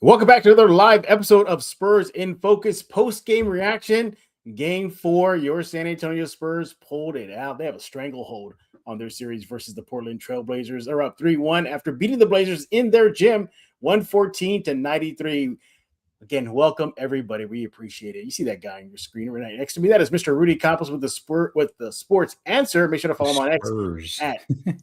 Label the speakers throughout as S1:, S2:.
S1: Welcome back to another live episode of Spurs in Focus post-game reaction. Game 4, your San Antonio Spurs pulled it out. They have a stranglehold on their series versus the Portland Trail Blazers. They're up 3-1 after beating the Blazers in their gym, 114-93. Again, welcome everybody. We appreciate it. You see that guy on your screen right next to me. That is Mr. Rudy Campos with the Sports Answer. Make sure to follow him on X.
S2: Spurs.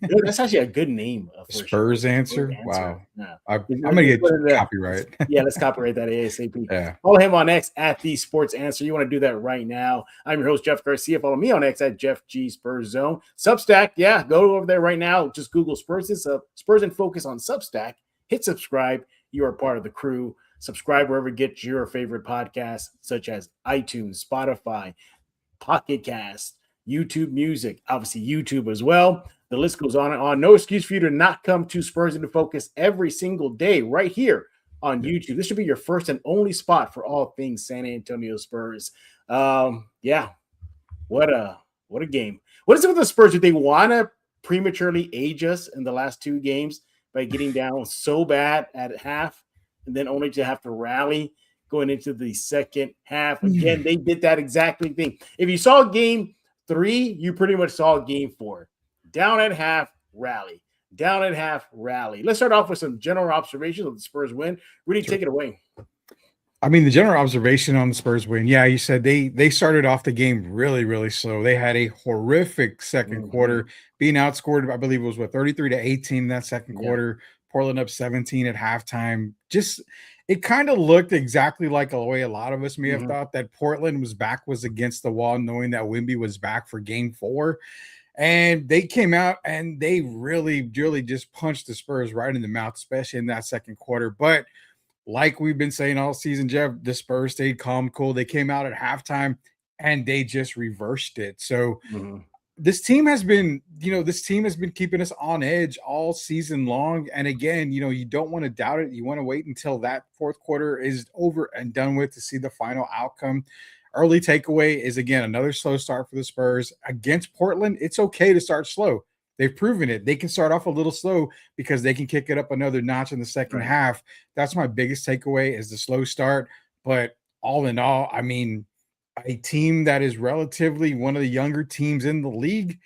S1: That's actually a good name.
S2: Spurs Answer. Wow.
S1: Yeah.
S2: I'm gonna get copyright.
S1: Yeah, let's copyright that ASAP.
S2: Yeah.
S1: Follow him on X at the Sports Answer. You want to do that right now. I'm your host, Jeff Garcia. Follow me on X at Jeff G Spurs Zone. Substack, yeah, go over there right now. Just Google Spurs in Focus on Substack. Hit subscribe. You are part of the crew. Subscribe wherever you get your favorite podcasts, such as iTunes, Spotify, Pocket Cast, YouTube Music, obviously YouTube as well. The list goes on and on. No excuse for you to not come to Spurs into Focus every single day right here on YouTube. This should be your first and only spot for all things San Antonio Spurs. Yeah, what a game. What is it with the Spurs? Do they want to prematurely age us in the last two games by getting down so bad at half? And then only to have to rally going into the second half. Again, they did that exactly thing. If you saw game 3, you pretty much saw game 4. Down at half, rally. Down at half, rally. Let's start off with some general observations of the Spurs win. Rudy, take it away.
S2: I mean, the general observation on the Spurs win, yeah, you said they started off the game really, really slow. They had a horrific second quarter, being outscored, I believe it was 33-18 that second quarter. Portland up 17 at halftime. Just it kind of looked exactly like the way a lot of us may have thought that Portland was against the wall, knowing that Wemby was back for game 4. And they came out and they really, really just punched the Spurs right in the mouth, especially in that second quarter. But like we've been saying all season, Jeff, the Spurs stayed calm, cool. They came out at halftime and they just reversed it. So this team has been keeping us on edge all season long. And again, you don't want to doubt it. You want to wait until that fourth quarter is over and done with to see the final outcome. Early takeaway is, again, another slow start for the Spurs. Against Portland, it's okay to start slow. They've proven it. They can start off a little slow because they can kick it up another notch in the second half. That's my biggest takeaway is the slow start. But all in all, I mean, a team that is relatively one of the younger teams in the league,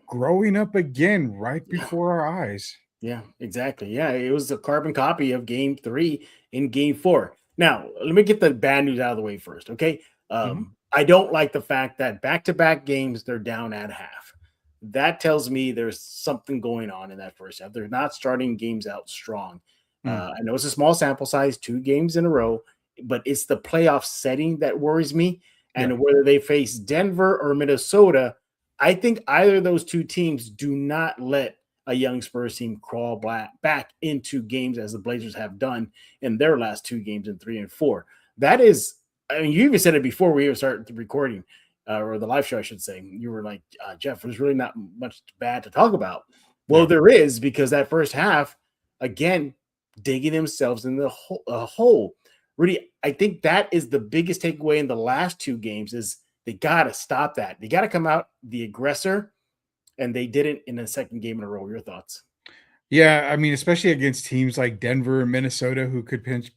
S2: growing up again right before our eyes.
S1: Yeah, exactly. Yeah, it was a carbon copy of game 3 in game 4. Now, let me get the bad news out of the way first, okay? I don't like the fact that back-to-back games, they're down at half. That tells me there's something going on in that first half. They're not starting games out strong. I know it's a small sample size, 2 games in a row, but it's the playoff setting that worries me. And whether they face Denver or Minnesota, I think either of those two teams do not let a young Spurs team crawl back into games as the Blazers have done in their last 2 games in 3 and 4. That is, I mean, you even said it before we even started the recording or the live show, I should say. You were like, Jeff, there's really not much bad to talk about. Well, there is, because that first half, again, digging themselves in the hole. Rudy, I think that is the biggest takeaway in the last 2 games is they got to stop that. They got to come out the aggressor, and they didn't in the second game in a row. Your thoughts?
S2: Yeah, I mean, especially against teams like Denver and Minnesota, who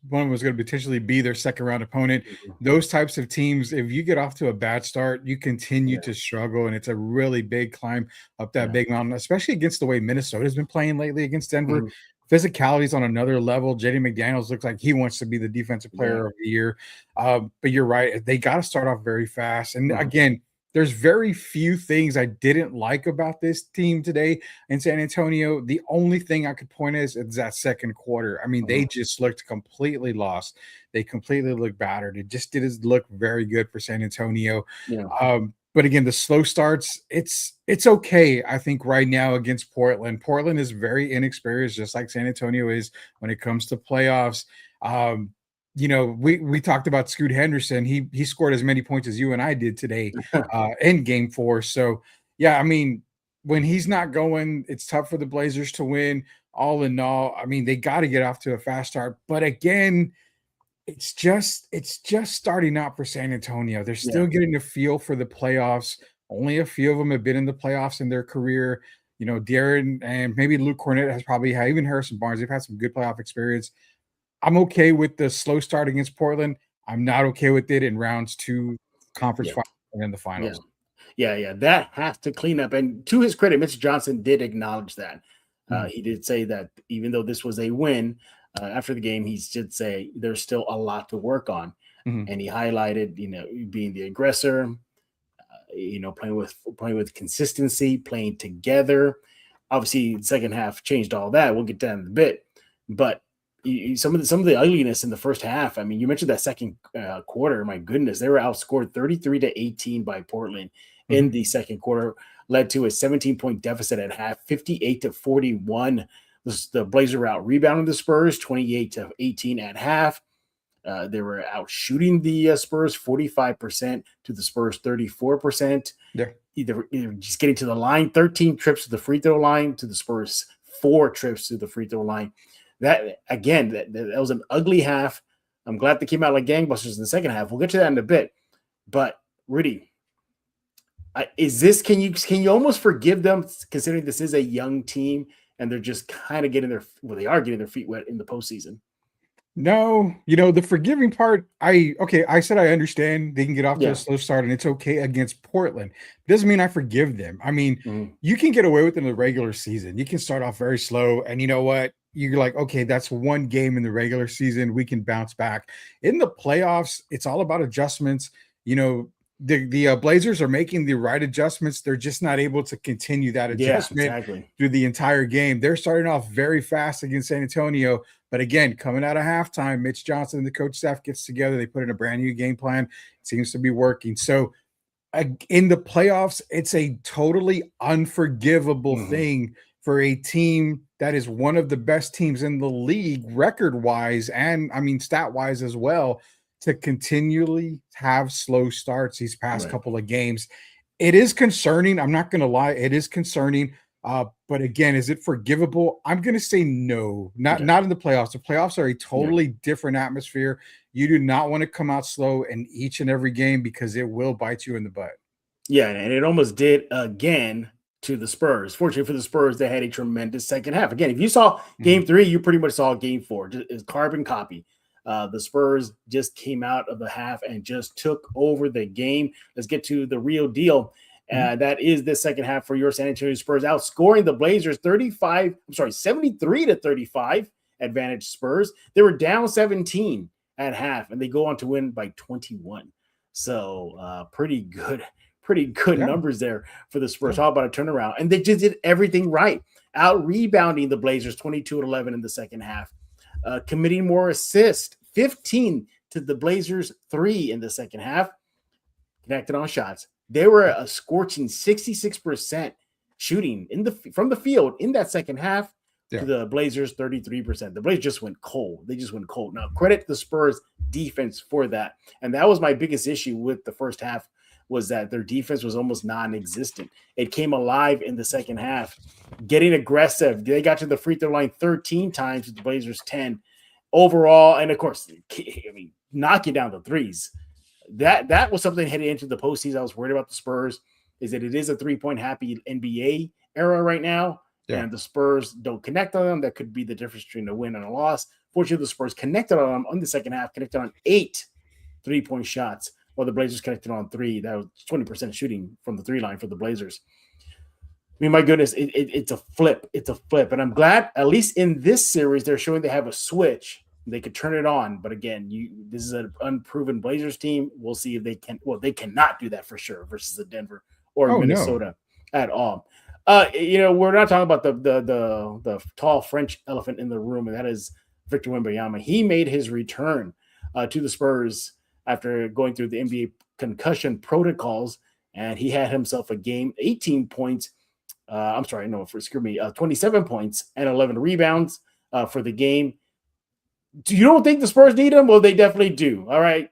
S2: one was going to potentially be their second round opponent. Those types of teams, if you get off to a bad start, you continue to struggle, and it's a really big climb up that big mountain, especially against the way Minnesota's been playing lately against Denver. Physicality's on another level. Jaden McDaniels looks like he wants to be the defensive player of the year. But you're right. They got to start off very fast. And again, there's very few things I didn't like about this team today in San Antonio. The only thing I could point is that second quarter. I mean, they just looked completely lost. They completely looked battered. It just didn't look very good for San Antonio. But again, the slow starts, it's okay, I think, right now against Portland. Portland is very inexperienced, just like San Antonio is when it comes to playoffs. We talked about Scoot Henderson. He scored as many points as you and I did today in game 4. So, yeah, I mean, when he's not going, it's tough for the Blazers to win. All in all, I mean, they got to get off to a fast start. But again, it's just starting out for San Antonio. They're still getting a feel for the playoffs. Only a few of them have been in the playoffs in their career. Darren and maybe Luke Cornett has probably had, even Harrison Barnes, they've had some good playoff experience. I'm okay with the slow start against Portland. I'm not okay with it in rounds 2, conference
S1: Yeah,
S2: final, and then the
S1: yeah.
S2: finals.
S1: Yeah. That has to clean up. And to his credit, Mitch Johnson did acknowledge that.
S2: Mhm,
S1: He did say that even though this was a win, after the game, he did say there's still a lot to work on.
S2: mhm.
S1: And he highlighted, being the aggressor, playing with consistency, playing together. Obviously, the second half changed all that. We'll get down in a bit, but some of the ugliness in the first half. I mean, you mentioned that second quarter. My goodness, they were outscored 33-18 by Portland in
S2: Mhm.
S1: the second quarter, led to a 17-point deficit at half, 58-41. The Blazers were out rebounding the Spurs, 28-18 at half. They were out shooting the Spurs 45% to the Spurs 34%.
S2: Yeah.
S1: Either just getting to the line, 13 trips to the free throw line to the Spurs, 4 trips to the free throw line. That again, that was an ugly half. I'm glad they came out like gangbusters in the second half. We'll get to that in a bit. But Rudy, can you almost forgive them considering this is a young team and they're just kind of they are getting their feet wet in the postseason.
S2: No, the forgiving part, I said I understand they can get off to a
S1: Yeah.
S2: slow start and it's okay against Portland. Doesn't mean I forgive them. I mean,
S1: Mhm.
S2: you can get away with it in the regular season. You can start off very slow, and you know what? You're like, okay, that's one game in the regular season. We can bounce back. In the playoffs, it's all about adjustments. You know, the Blazers are making the right adjustments. They're just not able to continue that
S1: Yeah,
S2: adjustment
S1: exactly.
S2: through the entire game. They're starting off very fast against San Antonio, but again, coming out of halftime, Mitch Johnson and the coach staff gets together. They put in a brand new game plan. It seems to be working. So in the playoffs, it's a totally unforgivable
S1: Mhm.
S2: thing for a team that is one of the best teams in the league, record wise, and I mean, stat wise as well, to continually have slow starts these past
S1: Right.
S2: couple of games. It is concerning. I'm not going to lie. It is concerning. But again, is it forgivable? I'm going to say no,
S1: Okay.
S2: not in the playoffs. The playoffs are a
S1: Yeah.
S2: totally different atmosphere. You do not want to come out slow in each and every game because it will bite you in the butt.
S1: Yeah, and it almost did again to the Spurs. Fortunately for the Spurs, they had a tremendous second half. Again, if you saw
S2: Mhm.
S1: game three, you pretty much saw game four. Just is carbon copy. The Spurs just came out of the half and just took over the game. Let's get to the real deal.
S2: Mhm.
S1: That is the second half for your San Antonio Spurs, outscoring the Blazers 73-35 advantage Spurs. They were down 17 at half, and they go on to win by 21. So pretty good
S2: Yeah,
S1: numbers there for the Spurs.
S2: yeah,
S1: How about a turnaround? And they just did everything right, out rebounding the Blazers 22-11 in the second half, committing more assists, 15 to the Blazers, 3 in the second half, connected on shots. They were a scorching 66% shooting from the field in that second half to
S2: yeah.
S1: the Blazers 33%. The Blazers just went cold. They just went cold. Now, credit the Spurs defense for that. And that was my biggest issue with the first half, was that their defense was almost non-existent. It came alive in the second half, getting aggressive. They got to the free throw line 13 times with the Blazers 10 overall. And of course, I mean, knocking down the threes. That was something heading into the postseason. I was worried about the Spurs, is that it is a 3-point happy NBA era right now,
S2: Yeah.
S1: and the Spurs don't connect on them. That could be the difference between a win and a loss. Fortunately, the Spurs connected on them on the second half, connected on 8 3-point shots, while the Blazers connected on 3. That was 20% shooting from the 3 line for the Blazers. I mean, my goodness, it's a flip. It's a flip. And I'm glad, at least in this series, they're showing they have a switch. They could turn it on. But again, this is an unproven Blazers team. We'll see if they can. Well, they cannot do that for sure versus the Denver or
S2: Oh no.
S1: Minnesota at all. We're not talking about the tall French elephant in the room, and that is Victor Wembanyama. He made his return to the Spurs after going through the NBA concussion protocols, and he had himself a game, 18 points. I'm sorry, no, excuse me, 27 points and 11 rebounds for the game. Do you don't think the Spurs need him? Well, they definitely do. All right.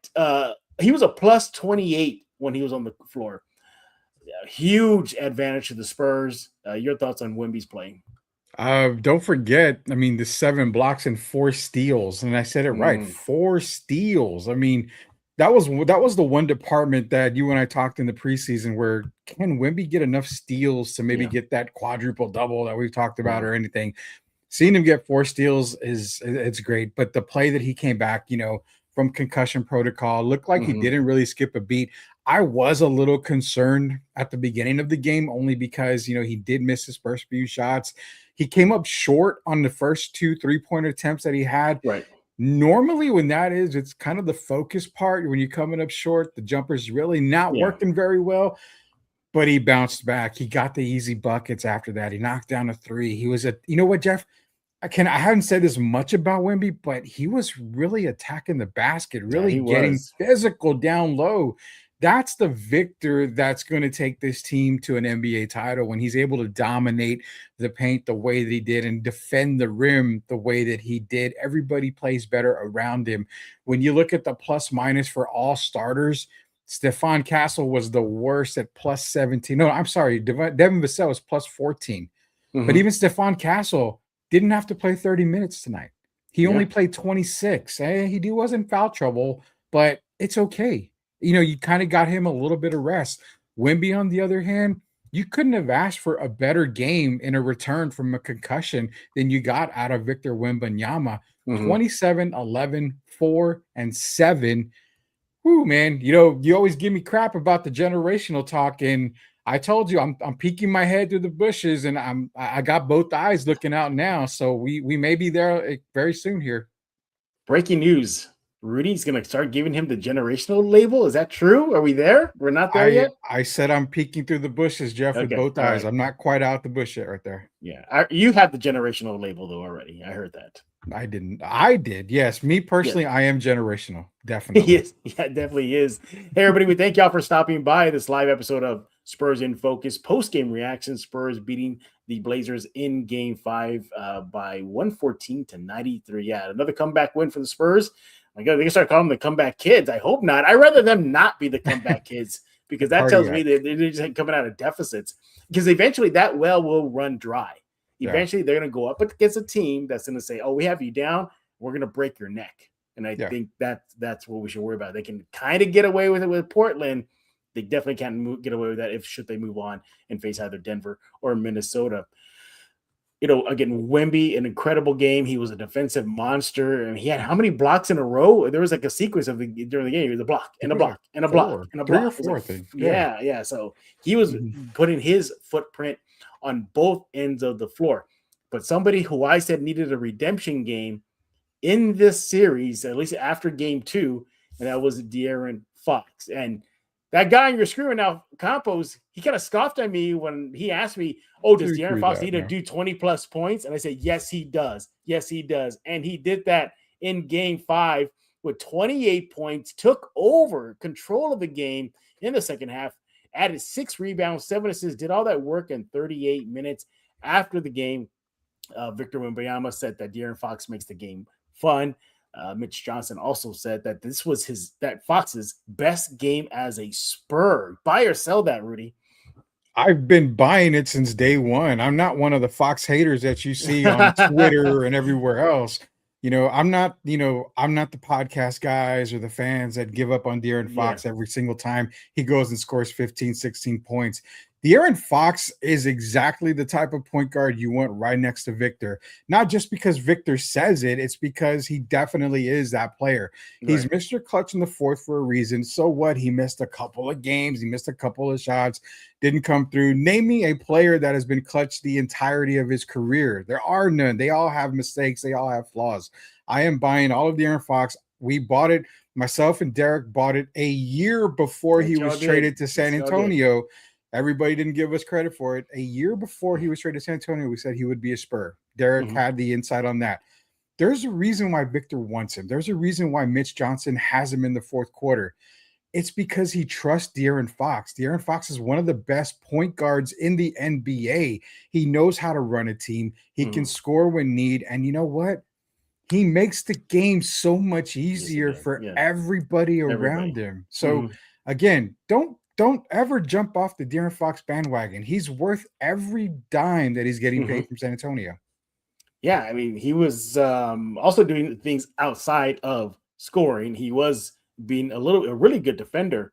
S1: He was a plus 28 when he was on the floor. Huge advantage to the Spurs. Your thoughts on Wemby's playing?
S2: Don't forget, I mean, the 7 blocks and 4 steals, and I said it right,
S1: Mm,
S2: 4 steals. I mean, that was the one department that you and I talked in the preseason where can Wimby get enough steals to maybe
S1: yeah.
S2: get that quadruple double that we've talked about
S1: Mhm.
S2: or anything? seeing him get 4 steals it's great. But the play that he came back, from concussion protocol, looked like he
S1: Hmm.
S2: didn't really skip a beat. I was a little concerned at the beginning of the game only because he did miss his first few shots. He came up short on the first 2 3-point attempts that he had.
S1: Right.
S2: Normally, when that is, it's kind of the focus part. When you're coming up short, the jumper's really not
S1: Yeah.
S2: working very well. But he bounced back. He got the easy buckets after that. He knocked down a three. He was you know what, Jeff? I haven't said this much about Wemby, but he was really attacking the basket,
S1: Yeah,
S2: really
S1: he
S2: getting
S1: was.
S2: physical down low. That's the victor that's going to take this team to an NBA title when he's able to dominate the paint the way that he did and defend the rim the way that he did. Everybody plays better around him. When you look at the plus minus for all starters, Stephon Castle was the worst at plus 17. No, I'm sorry. Devin Vassell was plus 14. But
S1: Hmm.
S2: even Stephon Castle didn't have to play 30 minutes tonight. He only
S1: Yeah.
S2: played 26. He was in foul trouble, but it's okay. You kind of got him a little bit of rest. Wemby, on the other hand, you couldn't have asked for a better game in a return from a concussion than you got out of Victor Wembanyama.
S1: Hmm.
S2: 27, 11, 4, and 7. Whoo, man. You always give me crap about the generational talk, and I told you I'm peeking my head through the bushes, and I got both eyes looking out now. So we may be there very soon here.
S1: Breaking news. Rudy's going to start giving him the generational label. Is that true? Are we there? We're not there
S2: I
S1: yet?
S2: I said I'm peeking through the bushes, Jeff, with
S1: Okay.
S2: both
S1: All
S2: eyes.
S1: right.
S2: I'm not quite out the bush yet right there.
S1: Yeah. You have the generational label, though, already. I heard that.
S2: I didn't. I did. Yes. Me
S1: Yes.
S2: personally, I am generational. Definitely.
S1: Yes, yeah, it definitely is. Hey, everybody, we thank y'all for stopping by this live episode of Spurs in Focus post game reaction. Spurs beating the Blazers in game 5 by 114-93. Yeah, another comeback win for the Spurs. My God, they can start calling them the comeback kids. I hope not. I'd rather them not be the comeback kids because that tells me
S2: Cardiac.
S1: that they're just coming out of deficits because eventually that well will run dry.
S2: Yeah.
S1: Eventually, they're going to go up against a team that's going to say, oh, we have you down. We're going to break your neck. And I
S2: Yeah.
S1: think that's what we should worry about. They can kind of get away with it with Portland. They definitely can't get away with that should they move on and face either Denver or Minnesota. Again, Wemby, an incredible game. He was a defensive monster, and he had how many blocks in a row? There was like a sequence during the game. It was a block
S2: I
S1: and
S2: think
S1: a
S2: it was like
S1: block and a block
S2: 4,
S1: and a
S2: 3
S1: block.
S2: or
S1: It was
S2: 4,
S1: like,
S2: I think. Yeah.
S1: yeah. So he was
S2: Mhm.
S1: putting his footprint on both ends of the floor. But somebody who I said needed a redemption game in this series, at least after game 2, and that was De'Aaron Fox. And that guy you're screwing now, Campos, he kind of scoffed at me when he asked me, oh, does
S2: Do
S1: De'Aaron
S2: agree
S1: Fox
S2: that.
S1: need to
S2: Yeah.
S1: do 20 plus points? And I said, yes, he does. Yes, he does. And he did that in game 5 with 28 points, took over control of the game in the second half, added 6 rebounds, 7 assists, did all that work in 38 minutes. After the game, Victor Wembanyama said that De'Aaron Fox makes the game fun. Mitch Johnson also said that this was that Fox's best game as a Spur. Buy or sell that, Rudy?
S2: I've been buying it since day one. I'm not one of the Fox haters that you see on Twitter and everywhere else. I'm not the podcast guys or the fans that give up on De'Aaron
S1: Yeah.
S2: Fox every single time he goes and scores 15, 16 points. De'Aaron Fox is exactly the type of point guard you want right next to Victor. Not just because Victor says it, it's because he definitely is that player. He's
S1: Right.
S2: Mr. Clutch in the fourth for a reason. So what? He missed a couple of games, he missed a couple of shots, didn't come through. Name me a player that has been clutch the entirety of his career. There are none. They all have mistakes, they all have flaws. I am buying all of De'Aaron Fox. We bought it. Myself and Derek bought it a year before
S1: Yes,
S2: he
S1: y'all
S2: was
S1: did.
S2: traded to
S1: Yes,
S2: San
S1: y'all did.
S2: Antonio. Everybody didn't give us credit for it. A year before he was traded to San Antonio, we said he would be a Spur. Derek had the insight on that. There's a reason why Victor wants him. There's a reason why Mitch Johnson has him in the fourth quarter. It's because he trusts De'Aaron Fox. De'Aaron Fox is one of the best point guards in the NBA. He knows how to run a team. He can score when need. And you know what? He makes the game so much
S1: Yes, he
S2: easier
S1: did.
S2: for
S1: Yeah.
S2: everybody
S1: Everybody.
S2: around him. So again, don't ever jump off the De'Aaron Fox bandwagon. He's worth every dime that he's getting paid from San Antonio.
S1: Yeah, I mean, he was also doing things outside of scoring. He was being a really good defender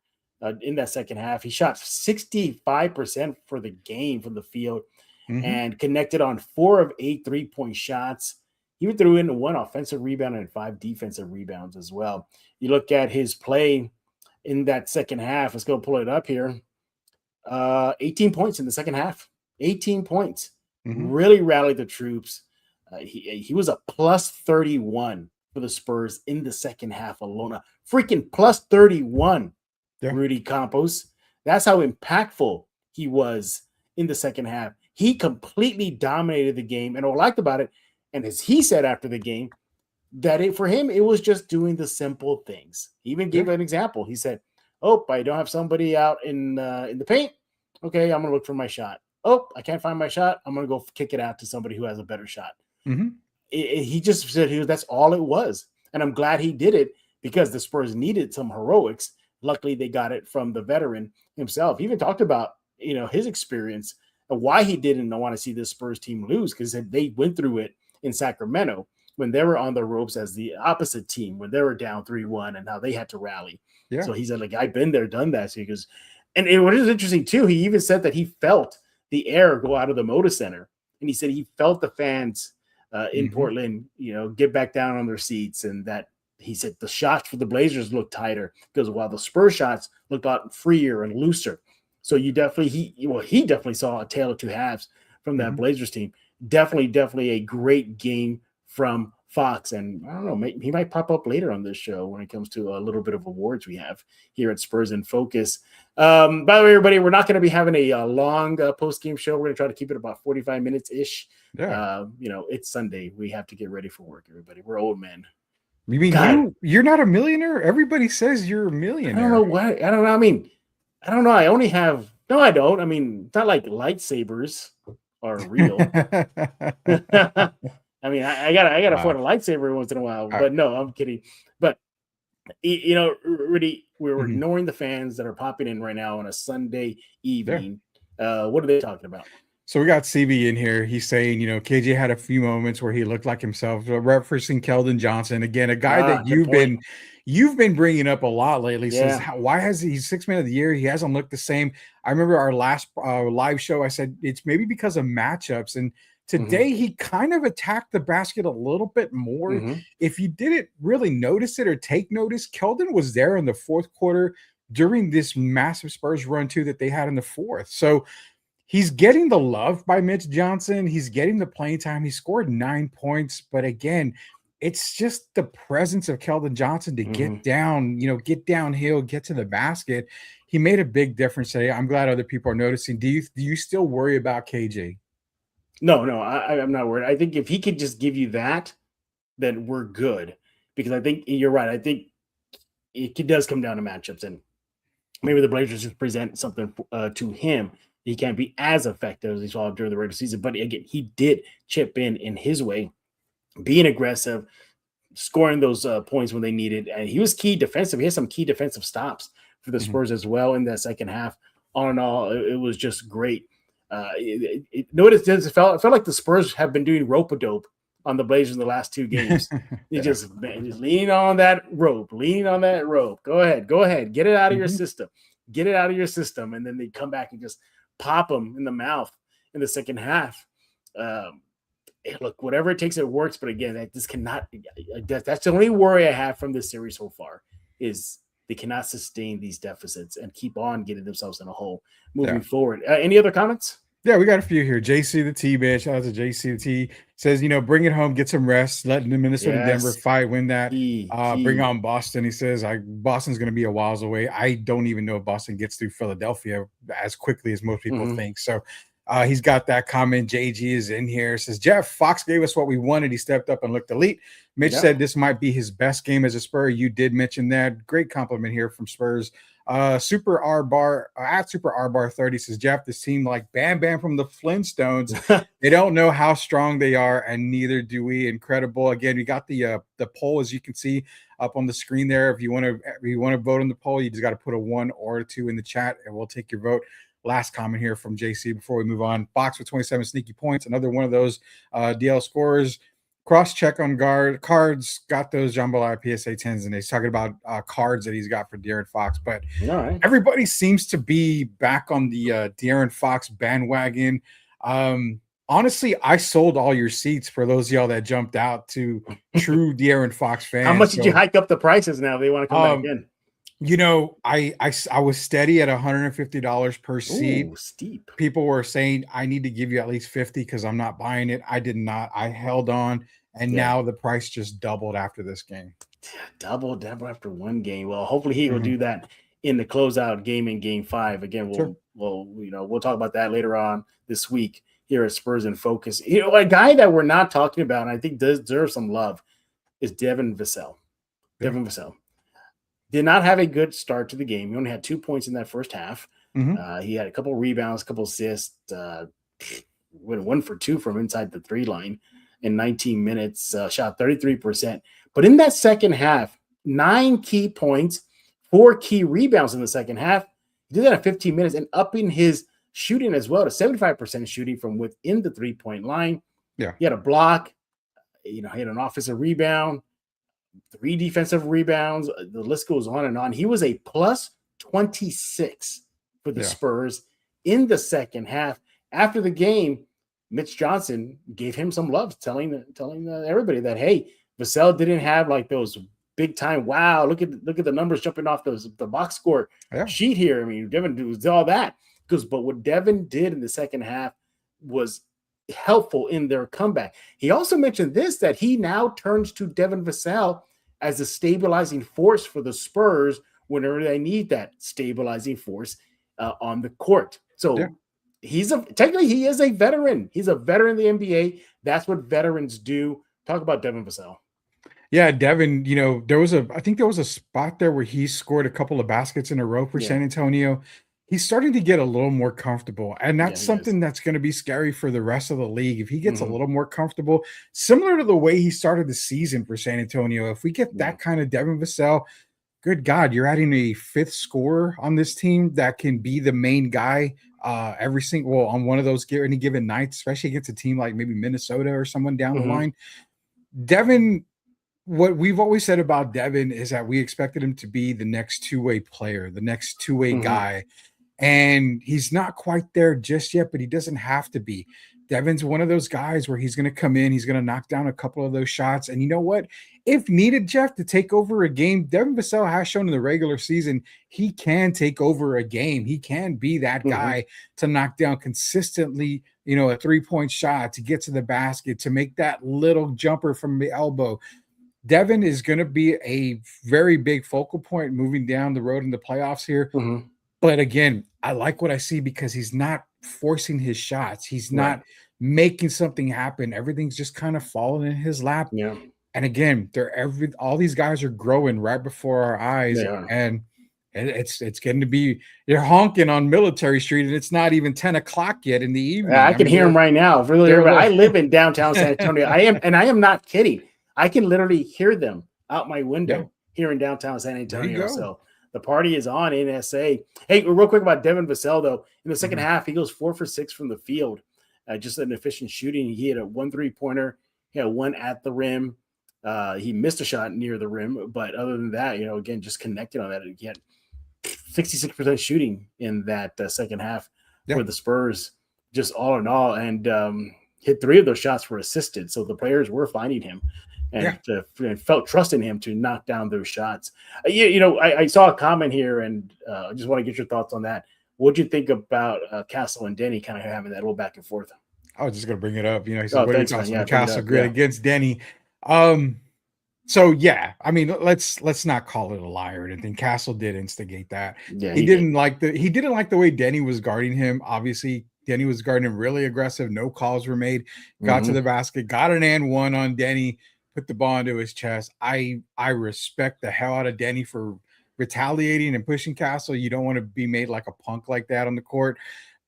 S1: in that second half. He shot 65% for the game from the field.
S2: Mhm.
S1: and connected on 4 of 8 3-point shots. He even threw in 1 offensive rebound and 5 defensive rebounds as well. You look at his play in that second half. Let's go pull it up here. 18 points in the second half. 18 points.
S2: Mhm.
S1: Really rallied the troops. He was a plus 31 for the Spurs in the second half alone. A freaking plus 31,
S2: Yeah.
S1: Rudy Campos. That's how impactful he was in the second half. He completely dominated the game. And what I liked about it, and as he said after the game, that for him, it was just doing the simple things. He even
S2: Yeah.
S1: gave an example. He said, "Oh, I don't have somebody out in the paint. Okay, I'm gonna look for my shot. Oh, I can't find my shot. I'm gonna go kick it out to somebody who has a better shot."
S2: Mhm.
S1: He just said that's all it was, and I'm glad he did it because the Spurs needed some heroics. Luckily, they got it from the veteran himself. He even talked about his experience and why he didn't want to see this Spurs team lose because they went through it in Sacramento when they were on the ropes as the opposite team when they were down 3-1 and how they had to rally.
S2: Yeah.
S1: So he said, like, I've been there, done that. So he goes, and what is interesting too, he even said that he felt the air go out of the Moda Center, and he said he felt the fans in
S2: Mhm.
S1: Portland, get back down on their seats, and that he said the shots for the Blazers looked tighter because while the Spurs shots looked a lot freer and looser. So he definitely saw a tale of two halves from that
S2: Mhm.
S1: Blazers team. Definitely a great game from Fox, and I don't know, he might pop up later on this show when it comes to a little bit of awards we have here at Spurs in Focus. By the way, everybody, we're not going to be having a long post game show. We're going to try to keep it about 45 minutes ish.
S2: Yeah.
S1: It's Sunday. We have to get ready for work, everybody. We're old men.
S2: You mean
S1: God,
S2: you're not a millionaire? Everybody says you're a
S1: I don't know
S2: millionaire.
S1: why. I don't know. I mean, I don't know. I only have no. I don't. I mean, it's not like lightsabers are real. I mean, I gotta
S2: Wow.
S1: afford a lightsaber once in a while.
S2: I,
S1: But no, I'm kidding. But Rudy, we're
S2: mhm.
S1: ignoring the fans that are popping in right now on a Sunday
S2: Yeah.
S1: evening. What are they talking about?
S2: So we got CB in here. He's saying, KJ had a few moments where he looked like himself, referencing Keldon Johnson again, a guy that
S1: Good point.
S2: you've been bringing up a lot lately. Says,
S1: Yeah.
S2: why has he's 6 man of the year? He hasn't looked the same. I remember our last live show. I said it's maybe because of matchups, and
S1: Hmm.
S2: today he kind of attacked the basket a little bit more.
S1: Hmm.
S2: If you didn't really notice it or take notice, Keldon was there in the fourth quarter during this massive Spurs run too that they had in the fourth. So he's getting the love by Mitch Johnson. He's getting the playing time. He scored 9 points, but again, it's just the presence of Keldon Johnson to
S1: Hmm.
S2: get down, get downhill, get to the basket. He made a big difference today. I'm glad other people are noticing. Do you still worry about KJ?
S1: No, I'm not worried. I think if he could just give you that, then we're good. Because I think you're right. I think it does come down to matchups, and maybe the Blazers just present something to him. He can't be as effective as he saw during the regular season, but again, he did chip in his way, being aggressive, scoring those points when they needed, and he was key defensive. He had some key defensive stops for the
S2: Mhm.
S1: Spurs as well in that second half. All in all, it was just great. Notice it felt like the Spurs have been doing rope a dope on the Blazers in the last two games. You
S2: Yeah.
S1: just leaning on that rope, leaning on that rope. Go ahead, get it out of your
S2: Mhm.
S1: system, get it out of your system, and then they come back and just pop them in the mouth in the second half. Um, Look, whatever it takes, it works. But again, that this cannot. That's the only worry I have from this series so far is they cannot sustain these deficits and keep on getting themselves in a hole moving
S2: Yeah.
S1: forward. Any other comments?
S2: Yeah, we got a few here. JC the T, man. Shout out to JC the T. Says, bring it home, get some rest, let the Minnesota Denver
S1: Yes,
S2: fight, win that. Bring
S1: key.
S2: on Boston. He says, Boston's gonna be a whiles away. I don't even know if Boston gets through Philadelphia as quickly as most people
S1: Mm-hmm.
S2: think. So he's got that comment. JG is in here. Says, Jeff, Fox gave us what we wanted. He stepped up and looked elite. Mitch
S1: Yep.
S2: said this might be his best game as a Spur. You did mention that. Great compliment here from Spurs. Super R bar at Super R bar 30 says, Jeff, this team like Bam Bam from the Flintstones. They don't know how strong they are, and neither do we. Incredible. Again, we got the poll, as you can see up on the screen there. If you want to vote on the poll, you just got to put a 1 or a 2 in the chat, and we'll take your vote. Last comment here from JC before we move on. Fox with 27 sneaky points. Another one of those DL scores. Cross check on cards. Got those jambalaya PSA 10s, and he's talking about cards that he's got for De'Aaron Fox. But
S1: All right.
S2: everybody seems to be back on the De'Aaron Fox bandwagon. Honestly, I sold all your seats for those of y'all that jumped out to true De'Aaron Fox
S1: How
S2: fans.
S1: much did you
S2: So,
S1: hike up the prices now? They want to come back
S2: um,
S1: in.
S2: I was steady at $150 per seat.
S1: Ooh, steep.
S2: People were saying I need to give you at least 50 because I'm not buying it. I did not. I held on, and
S1: Yeah.
S2: now the price just doubled after this game.
S1: Double after one game. Well, hopefully he will
S2: Mhm.
S1: do that in the closeout game in game 5. Again,
S2: Sure.
S1: we'll talk about that later on this week here at Spurs in Focus. A guy that we're not talking about, and I think deserves some love, is Devin Vassell.
S2: Yeah.
S1: Devin Vassell did not have a good start to the game. He only had 2 points in that first half.
S2: Mhm.
S1: He had a couple rebounds, a couple assists, went 1 for 2 from inside the 3 line in 19 minutes, shot 33%. But in that second half, 9 key points, 4 key rebounds in the second half. He did that in 15 minutes and upping his shooting as well to 75% shooting from within the 3-point line.
S2: Yeah.
S1: He had a block, he had an offensive rebound, 3 defensive rebounds. The list goes on and on. He was a plus 26 for the
S2: Yeah.
S1: Spurs in the second half. After the game, Mitch Johnson gave him some love, telling everybody that, hey, Vassell didn't have like those big time. Wow, look at the numbers jumping off the box score
S2: Yeah.
S1: sheet here. I mean, Devin did all that but what Devin did in the second half was helpful in their comeback. He also mentioned this, that he now turns to Devin Vassell as a stabilizing force for the Spurs whenever they need that stabilizing force on the court. So technically he is a veteran. He's a veteran in the NBA. That's what veterans do. Talk about Devin Vassell.
S2: Yeah, Devin, I think there was a spot there where he scored a couple of baskets in a row for San Antonio. He's starting to get a little more comfortable, and that's something that's going to be scary for the rest of the league. If he gets a little more comfortable, similar to the way he started the season for San Antonio, if we get that kind of Devin Vassell, good God, you're adding a 5th scorer on this team that can be the main guy on one of those any given nights, especially against a team like maybe Minnesota or someone down the line. Devin, what we've always said about Devin is that we expected him to be the next two-way player, the next two-way guy. And he's not quite there just yet, but he doesn't have to be. Devin's one of those guys where he's going to come in, he's going to knock down a couple of those shots. And you know what? If needed, Jeff, to take over a game, Devin Vassell has shown in the regular season he can take over a game. He can be that guy to knock down consistently, a 3-point shot, to get to the basket, to make that little jumper from the elbow. Devin is going to be a very big focal point moving down the road in the playoffs here. But again, I like what I see because he's not forcing his shots. He's not making something happen. Everything's just kind of falling in his lap.
S1: Yeah.
S2: And again, all these guys are growing right before our eyes. And it's getting to be, you're honking on Military Street and it's not even 10 o'clock yet in the evening.
S1: I can hear him right now. I live in downtown San Antonio. I am not kidding. I can literally hear them out my window here in downtown San Antonio. So the party is on in SA. Hey, real quick about Devin Vassell, though. In the second half, he goes 4 for 6 from the field. Just an efficient shooting. He had a 1 3-pointer. He had 1 at the rim. He missed a shot near the rim. But other than that, again, just connected on that. He had 66% shooting in that second half for the Spurs, just all in all. And hit 3 of those shots were assisted. So the players were finding him. And felt trust in him to knock down those shots. I saw a comment here, and I just want to get your thoughts on that. What do you think about Castle and Denny kind of having that little back and forth?
S2: I was just going to bring it up. He said, what are your thoughts on the Castle
S1: grid
S2: against Denny? So yeah, I mean, let's not call it a lie or anything. Castle did instigate that. Yeah, he didn't like the way Denny was guarding him. Obviously, Denny was guarding him really aggressive. No calls were made. Got to the basket, got an and one on Denny. Put the ball into his chest. I respect the hell out of Denny for retaliating and pushing Castle. You don't want to be made like a punk like that on the court.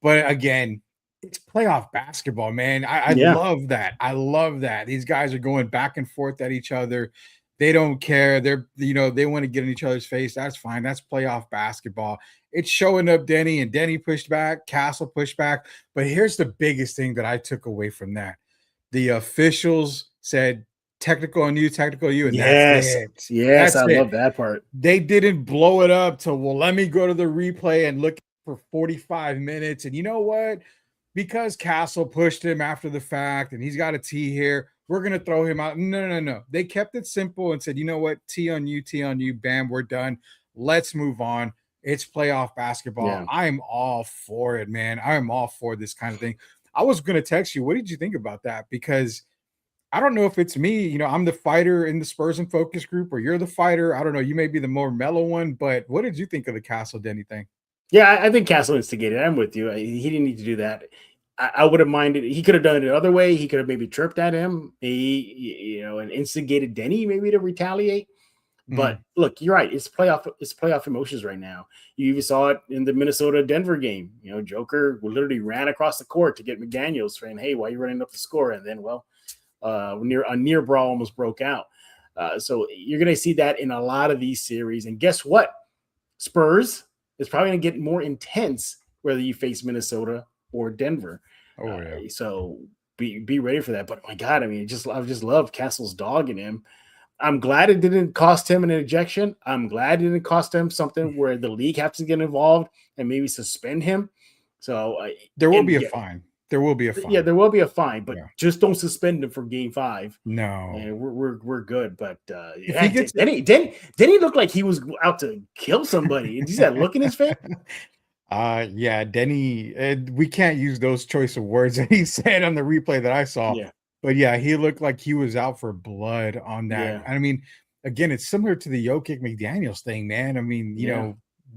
S2: But again, it's playoff basketball, man. I love that. I love that. These guys are going back and forth at each other. They don't care. They want to get in each other's face. That's fine. That's playoff basketball. It's showing up Denny, and Denny pushed back. Castle pushed back. But here's the biggest thing that I took away from that. The officials said, technical on you, and that's it.
S1: Yes, I love that part.
S2: They didn't blow it up to, let me go to the replay and look for 45 minutes. And you know what? because Castle pushed him after the fact and he's got a T here, we're going to throw him out. No, no, no. They kept it simple and said, you know what? T on you, bam, we're done. Let's move on. It's playoff basketball.
S1: Yeah.
S2: I'm all for it, man. I'm all for this kind of thing. I was going to text you. What did you think about that? Because I don't know if it's me. I'm the fighter in the Spurs and Focus group, or you're the fighter. I don't know. You may be the more mellow one, but what did you think of the Castle Denny thing?
S1: Yeah, I think Castle instigated. I'm with you. He didn't need to do that. I would have minded. He could have done it the other way. He could have maybe tripped at him, and instigated Denny maybe to retaliate.
S2: Mhm.
S1: But look, you're right. It's playoff emotions right now. You even saw it in the Minnesota Denver game. Joker literally ran across the court to get McDaniels, saying, "Hey, why are you running up the score?" And then, a near brawl almost broke out. So you're going to see that in a lot of these series. And guess what? Spurs is probably going to get more intense whether you face Minnesota or Denver.
S2: Oh, yeah.
S1: So be ready for that. But my God, I mean, I just love Castle's dog in him. I'm glad it didn't cost him an ejection. I'm glad it didn't cost him something where the league has to get involved and maybe suspend him. So
S2: there will be a fine. There will be a fine.
S1: Yeah, there will be a fine, but
S2: Yeah.
S1: just don't suspend him for Game 5.
S2: No,
S1: and we're good. But
S2: if he gets
S1: Denny looked like he was out to kill somebody. Did you see that look in his face?
S2: Yeah, Denny. We can't use those choice of words that he said on the replay that I saw.
S1: Yeah,
S2: but yeah, he looked like he was out for blood on that.
S1: Yeah.
S2: I mean, again, it's similar to the Jokic McDaniels thing, man. I mean,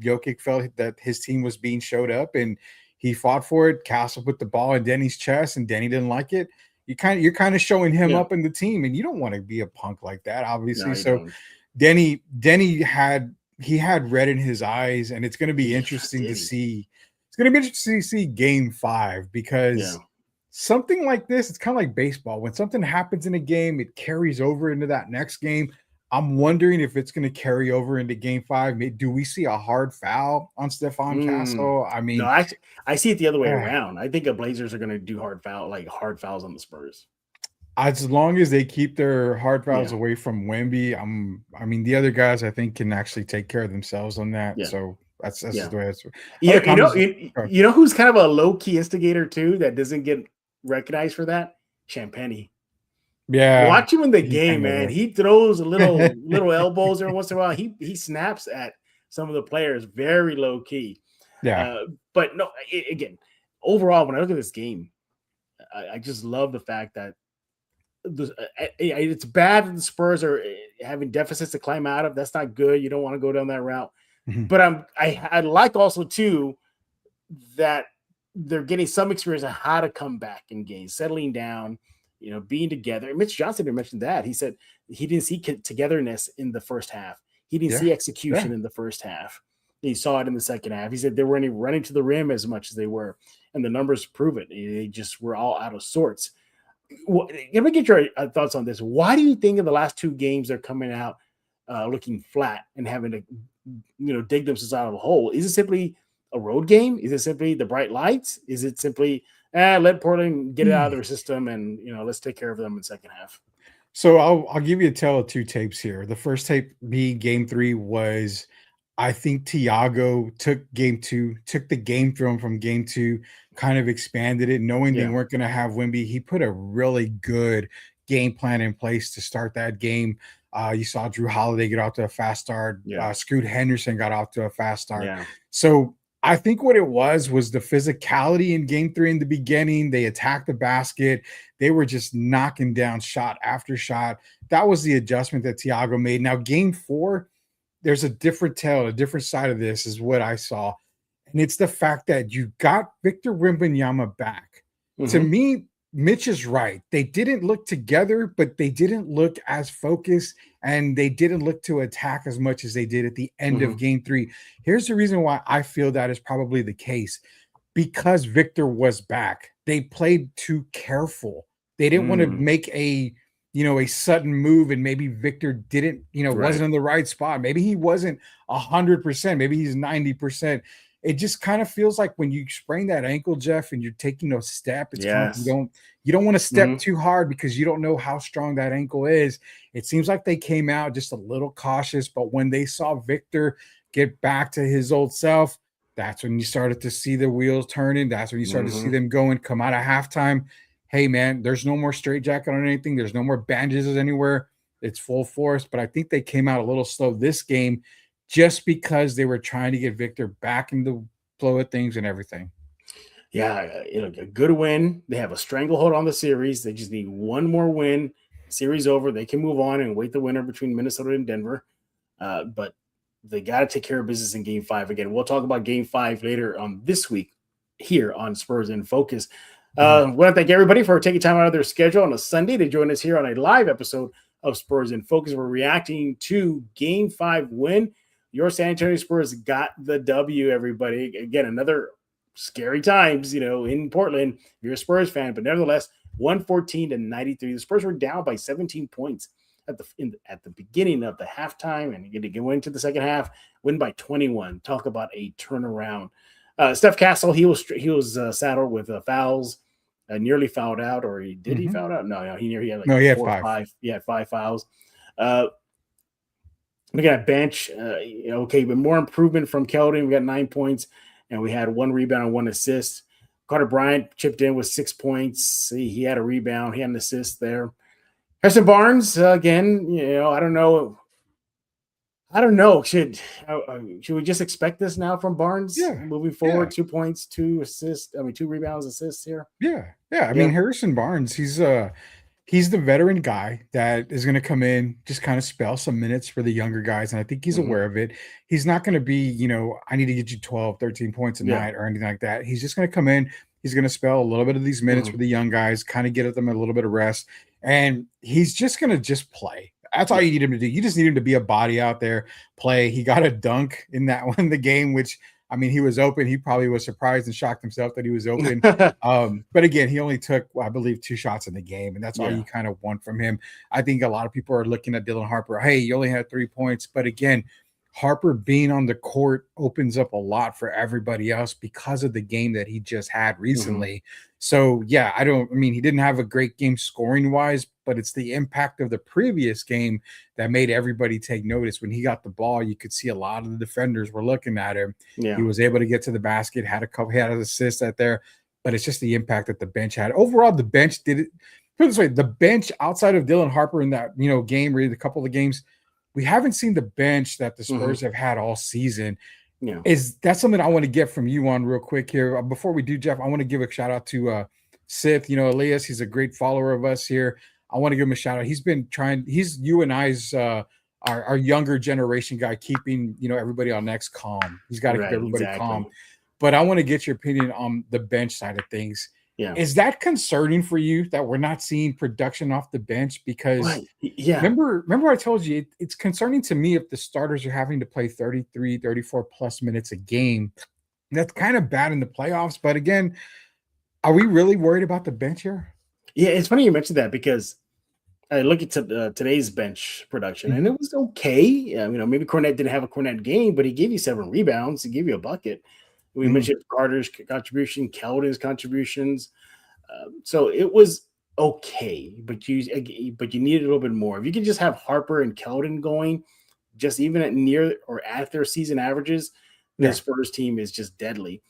S2: Jokic felt that his team was being showed up and he fought for it. Castle put the ball in Denny's chest and Denny didn't like it. You're kind of showing him up in the team, and you don't want to be a punk like that, obviously.
S1: No,
S2: So
S1: don't.
S2: Denny had red in his eyes, and it's going to be interesting to see. It's going to be interesting to see Game 5 because something like this, it's kind of like baseball. When something happens in a game, it carries over into that next game. I'm wondering if it's going to carry over into Game 5. Do we see a hard foul on Stephon Castle? I mean,
S1: no, I see it the other way around. I think the Blazers are going to do hard fouls on the Spurs.
S2: As long as they keep their hard fouls away from Wemby, I mean, the other guys I think can actually take care of themselves on that.
S1: Yeah.
S2: So that's the way it's.
S1: You know who's kind of a low key instigator too that doesn't get recognized for that? Champagne.
S2: Yeah,
S1: watch him in the game, man. He throws little elbows every once in a while. He snaps at some of the players very low key.
S2: Yeah,
S1: but no, again, overall, when I look at this game, I just love the fact that it's bad that the Spurs are having deficits to climb out of. That's not good. You don't want to go down that route.
S2: Mm-hmm.
S1: But I like also too that they're getting some experience on how to come back in games, settling down, being together. And Mitch Johnson had mentioned that. He said he didn't see togetherness in the first half. He didn't see execution in the first half. He saw it in the second half. He said they weren't even running to the rim as much as they were, and the numbers prove it. They just were all out of sorts. Let me get your thoughts on this. Why do you think in the last two games they're coming out looking flat and having to, dig themselves out of a hole? Is it simply a road game? Is it simply the bright lights? Is it simply let Portland get it out of their system and let's take care of them in the second half?
S2: So I'll give you a tale of two tapes here. The first tape being Game 3 was, I think Tiago took the game film from Game 2, kind of expanded it, knowing they weren't going to have Wemby. He put a really good game plan in place to start that game. You saw Drew Holiday get off to a fast start. Scoot Henderson got off to a fast start.
S1: Yeah.
S2: So I think what it was the physicality in Game 3 in the beginning. They attacked the basket. They were just knocking down shot after shot. That was the adjustment that Tiago made. Now, Game 4, there's a different tale, a different side of this is what I saw. And it's the fact that you got Victor Wembanyama back. Mm-hmm. To me, Mitch is right. They didn't look together, but they didn't look as focused and they didn't look to attack as much as they did at the end of Game 3. Here's the reason why I feel that is probably the case. Because Victor was back, they played too careful. They didn't want to make a sudden move and maybe Victor didn't, wasn't in the right spot. Maybe he wasn't 100%. Maybe he's 90%. It just kind of feels like when you sprain that ankle, Jeff, and you're taking a step, it's kind of, you don't want to step too hard because you don't know how strong that ankle is. It seems like they came out just a little cautious, but when they saw Victor get back to his old self, that's when you started to see the wheels turning. That's when you started to see
S1: Mhm.
S2: them going, come out of halftime. Hey, man, there's no more straitjacket on anything. There's no more bandages anywhere. It's full force. But I think they came out a little slow this game just because they were trying to get Victor back in the flow of things and everything.
S1: Yeah, a good win. They have a stranglehold on the series. They just need one more win. Series over. They can move on and wait the winner between Minnesota and Denver. But they got to take care of business in Game 5 again. We'll talk about Game 5 later on this week here on Spurs in Focus.
S2: Mhm.
S1: I want to thank everybody for taking time out of their schedule on a Sunday to join us here on a live episode of Spurs in Focus. We're reacting to Game 5 win. Your San Antonio Spurs got the W, everybody. Again, another scary times, in Portland. If you're a Spurs fan, but nevertheless, 114-93. The Spurs were down by 17 points at the beginning of the halftime, and you get to go into the second half, win by 21. Talk about a turnaround. Steph Castle, he was saddled with fouls, nearly fouled out, or he
S2: Mhm.
S1: fouled out? No, he had like
S2: No, he had
S1: four or
S2: 5.
S1: five. He had 5 fouls. Uh, we got a bench. Okay, but more improvement from Keldon. We got 9 points, and we had 1 rebound and 1 assist. Carter Bryant chipped in with 6 points. He had a rebound. He had an assist there. Harrison Barnes, again, I don't know. I don't know. Should we just expect this now from Barnes
S2: Yeah.
S1: moving
S2: Yeah.
S1: forward? 2 points, 2 assists. 2 rebounds, assists here.
S2: Yeah. Yeah. I
S1: Yeah.
S2: mean, Harrison Barnes, he's the veteran guy that is going to come in, just kind of spell some minutes for the younger guys. And I think he's
S1: Hmm.
S2: aware of it. He's not going to be, I need to get you 12, 13 points a
S1: Yeah.
S2: night or anything like that. He's just going to come in. He's going to spell a little bit of these minutes
S1: Hmm.
S2: for the young guys, kind of get at them a little bit of rest. And he's just going to just play. That's all
S1: Yeah.
S2: you need him to do. You just need him to be a body out there, play. He got a dunk in that one, the game, which, I mean, he was open. He probably was surprised and shocked himself that he was open. But again, he only took, I believe, 2 shots in the game, and that's all
S1: Yeah.
S2: you kind of want from him. I think a lot of people are looking at Dylan Harper. Hey, you only had 3 points, but again, Harper being on the court opens up a lot for everybody else because of the game that he just had
S1: Hmm.
S2: recently. So yeah, I mean, he didn't have a great game scoring wise, but it's the impact of the previous game that made everybody take notice. When he got the ball, you could see a lot of the defenders were looking at him. He
S1: Yeah.
S2: was able to get to the basket, had an assist at there, but it's just the impact that the bench had. Overall, the bench did it. Put it this way, the bench outside of Dylan Harper in that game, really a couple of games, we haven't seen the bench that the
S1: Hmm.
S2: Spurs have had all season.
S1: Yeah.
S2: Is that something I want to get from you on real quick here? Before we do, Jeff, I want to give a shout out to Sith, Elias. He's a great follower of us here. I want to give him a shout out. He's been trying, he's you and I's our younger generation guy, keeping everybody on next calm. He's got to keep
S1: Right.
S2: everybody calm.
S1: Exactly.
S2: But I want to get your opinion on the bench side of things.
S1: Yeah.
S2: Is that concerning for you that we're not seeing production off the bench? Because
S1: What? Yeah.
S2: remember I told you it's concerning to me if the starters are having to play 33, 34 plus minutes a game. That's kind of bad in the playoffs. But again, are we really worried about the bench here?
S1: Yeah. It's funny you mentioned that because I look at today's bench production, and
S2: Mhm.
S1: it was okay. Maybe Cornette didn't have a Cornette game, but he gave you 7 rebounds. He gave you a bucket. We
S2: Mhm.
S1: mentioned Carter's contribution, Keldon's contributions. So it was okay, but you needed a little bit more. If you could just have Harper and Keldon going, just even at near or at their season averages, the
S2: Yeah.
S1: Spurs team is just deadly.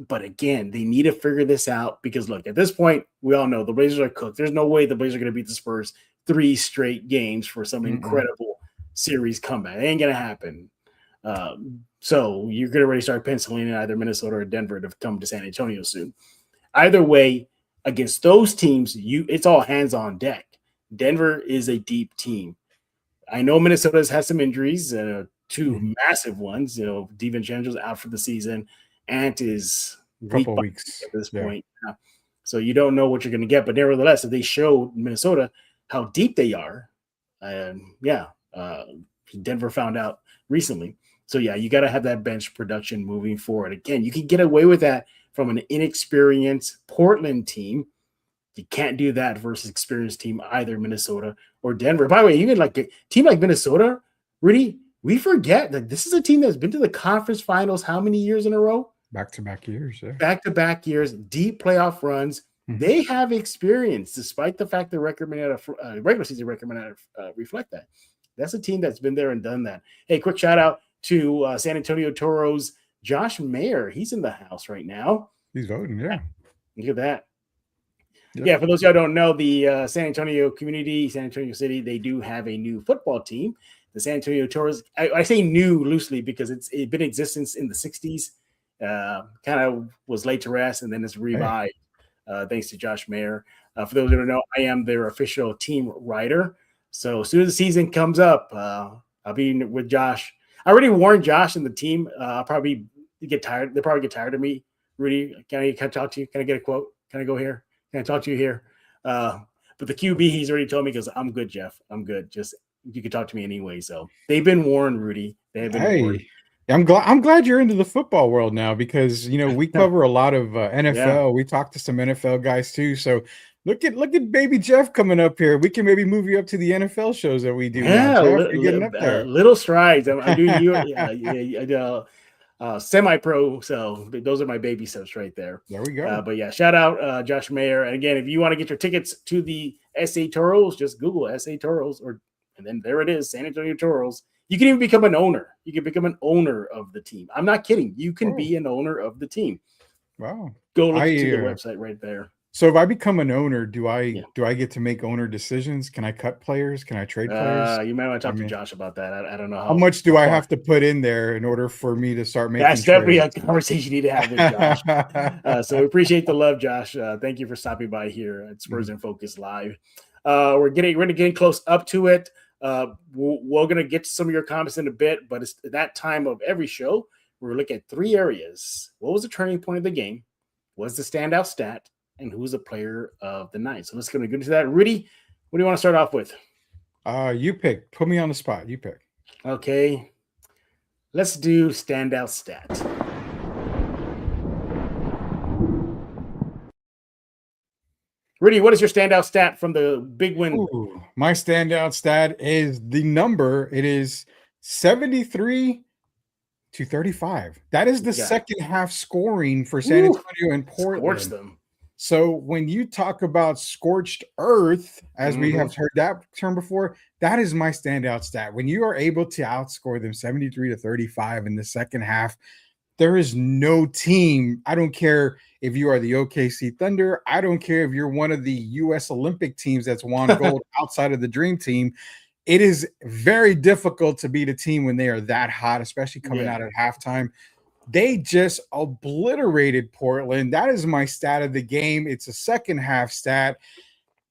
S1: But again, they need to figure this out because look, at this point, we all know the Blazers are cooked. There's no way the Blazers are going to beat the Spurs 3 straight games for some
S2: Mm-mm.
S1: incredible series comeback. It ain't going to happen. So you're going to already start penciling in either Minnesota or Denver to come to San Antonio soon. Either way, against those teams, it's all hands on deck. Denver is a deep team. I know Minnesota's had some injuries, two
S2: Mhm.
S1: massive ones. DiVincenzo's out for the season. Ant is week
S2: Couple of
S1: by week
S2: weeks.
S1: at this
S2: Yeah.
S1: point. So you don't know what you're going to get. But nevertheless, if they show Minnesota how deep they are, and Denver found out recently. So yeah, you got to have that bench production moving forward. Again, you can get away with that from an inexperienced Portland team. You can't do that versus experienced team, either Minnesota or Denver. By the way, even like a team like Minnesota, Rudy, we forget that this is a team that's been to the conference finals how many years in a row?
S2: Back to back years. Yeah.
S1: Back-to-back years, deep playoff runs.
S2: Mhm.
S1: They have experience, despite the fact the record may not regular season record may not reflect that. That's a team that's been there and done that. Hey, quick shout out to San Antonio Toros Josh Mayer, he's in the house right now.
S2: He's voting. Yeah.
S1: Look at that.
S2: Yep.
S1: Yeah, for those of y'all who don't know, the San Antonio community, San Antonio City, they do have a new football team, the San Antonio Tours. I say new loosely because it's been in existence in the 60s, kind of was laid to rest, and then it's
S2: Hey.
S1: revived thanks to Josh Mayer. For those who don't know, I am their official team writer. So as soon as the season comes up, I'll be with Josh. I already warned Josh and the team. I'll probably get tired. They'll probably get tired of me. Rudy, can I talk to you? Can I get a quote? Can I go here? Can I talk to you here? But the QB, he's already told me because I'm good, Jeff. I'm good. Just you can talk to me anyway. So they've been warned, Rudy. They have been warned.
S2: Hey, I'm glad you're into the football world now because we cover a lot of
S1: Yeah.
S2: NFL. We talk to some NFL guys too. So look at baby Jeff coming up here. We can maybe move you up to the NFL shows that we do now.
S1: Yeah,
S2: Jeff, you're getting up there.
S1: little strides. I'm doing you, semi-pro. So those are my baby steps right there.
S2: There we go.
S1: But yeah, shout out Josh Mayer. And again, if you want to get your tickets to the SA Toros, just Google SA Toros, and then there it is, San Antonio Toros. You can even become an owner. You can become an owner of the team. I'm not kidding. You can be an owner of the team.
S2: Wow.
S1: Go look to the website right there.
S2: So if I become an owner, do I get to make owner decisions? Can I cut players? Can I trade players?
S1: You might want to talk to Josh about that. I don't know
S2: how much do I have to put in there in order for me to start making.
S1: That's definitely a conversation you need to have with Josh. So we appreciate the love, Josh. Thank you for stopping by here at Spurs in Focus Live. We're getting close up to it. We're going to get to some of your comments in a bit, but it's that time of every show. We're looking at 3 areas. What was the turning point of the game? What's the standout stat? And who's the player of the night? So let's go into that. Rudy, what do you want to start off with?
S2: You pick. Put me on the spot. You pick.
S1: Okay. Let's do standout stat. Rudy, what is your standout stat from the big win?
S2: Ooh, my standout stat is the number. It is 73 to 35. That is the second half scoring for San Antonio and Portland.
S1: Scorched them.
S2: So when you talk about scorched earth, as we have heard that term before, that is my standout stat. When you are able to outscore them 73 to 35 in the second half, there is no team. I don't care if you are the OKC Thunder. I don't care if you're one of the U.S. Olympic teams that's won gold outside of the Dream Team. It is very difficult to beat a team when they are that hot, especially coming out at halftime. They just obliterated Portland. That is my stat of the game. It's a second half stat.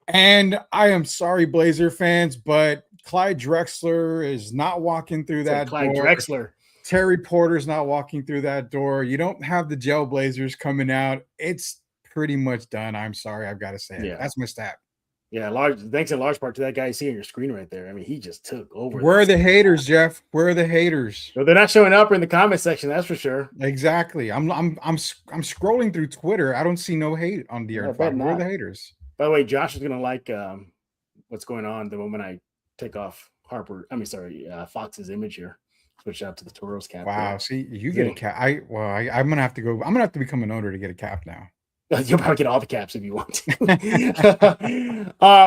S2: And I am sorry, Blazer fans, but Clyde Drexler is not walking through that
S1: Clyde
S2: door.
S1: Drexler.
S2: Terry Porter's not walking through that door. You don't have the Gel Blazers coming out. It's pretty much done. I'm sorry. I've got to say it. That's my stat.
S1: Yeah, thanks in large part to that guy you see on your screen right there. I mean, he just took over.
S2: Where are the haters, Jeff? Where are the haters?
S1: So they're not showing up in the comment section, that's for sure.
S2: Exactly. I'm scrolling through Twitter. I don't see no hate on the Earth. Where are the haters?
S1: By the way, Josh is gonna like what's going on the moment I take off Fox's image here. Switch out to the Toros cap.
S2: Wow. See, you get a cap. I'm gonna have to go. I'm gonna have to become an owner to get a cap now.
S1: You'll probably get all the caps if you want to.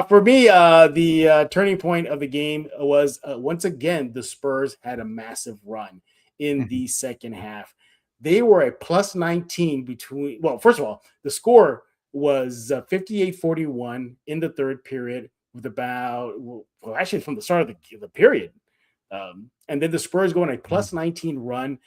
S1: For me, the turning point of the game was once again the Spurs had a massive run in the second half. They were a plus 19 between. Well, first of all, the score was 58-41 in the third period with actually from the start of the period. And then the Spurs go on a plus 19 run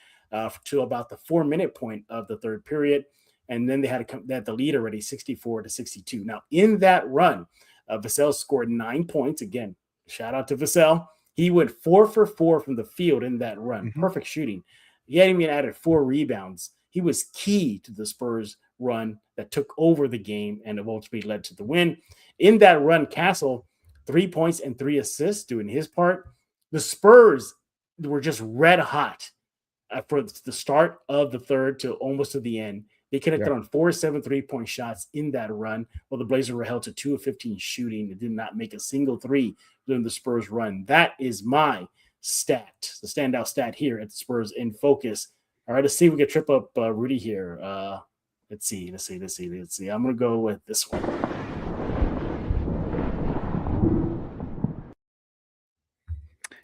S1: to about the 4-minute point of the third period. And then they had the lead already 64-62. Now, in that run, Vassell scored 9 points. Again, shout out to Vassell. He went 4 for 4 from the field in that run. Perfect shooting. He hadn't even added 4 rebounds. He was key to the Spurs run that took over the game and ultimately led to the win. In that run, Castle, 3 points and 3 assists doing his part. The Spurs were just red hot for the start of the third to almost to the end. They connected on 4 7 3-point shots in that run, while the Blazers were held to 2 of 15 shooting. They did not make a single three during the Spurs run. That is my stat, the standout stat here at the Spurs in Focus. All right, let's see if we can trip up Rudy here. Let's see. I'm going to go with this one.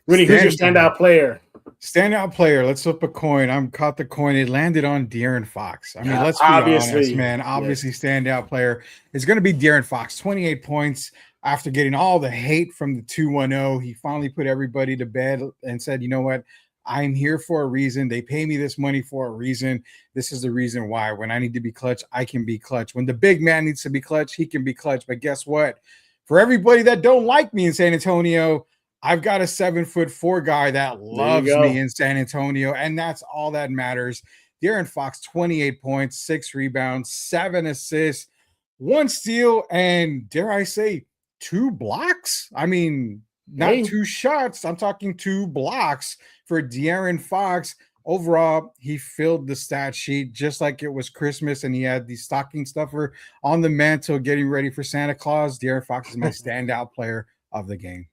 S1: Rudy, who's your standout player?
S2: Standout player. Let's flip a coin. I'm caught the coin. It landed on De'Aaron Fox. I mean, let's be honest,
S1: Obviously,
S2: man.
S1: yes.
S2: Obviously, standout player is going to be De'Aaron Fox. 28 points after getting all the hate from the 2-1-0. He finally put everybody to bed and said, you know what? I'm here for a reason. They pay me this money for a reason. This is the reason why. When I need to be clutch, I can be clutch. When the big man needs to be clutch, he can be clutch. But guess what? For everybody that don't like me in San Antonio, I've got a 7'4" guy that
S1: There you
S2: loves me
S1: go.
S2: in San Antonio, and that's all that matters. De'Aaron Fox, 28 points, 6 rebounds, 7 assists, 1 steal, and dare I say, 2 blocks? I mean, not
S1: Hey,
S2: 2 shots. I'm talking 2 blocks for De'Aaron Fox. Overall, he filled the stat sheet just like it was Christmas, and he had the stocking stuffer on the mantle getting ready for Santa Claus. De'Aaron Fox is my standout player of the game.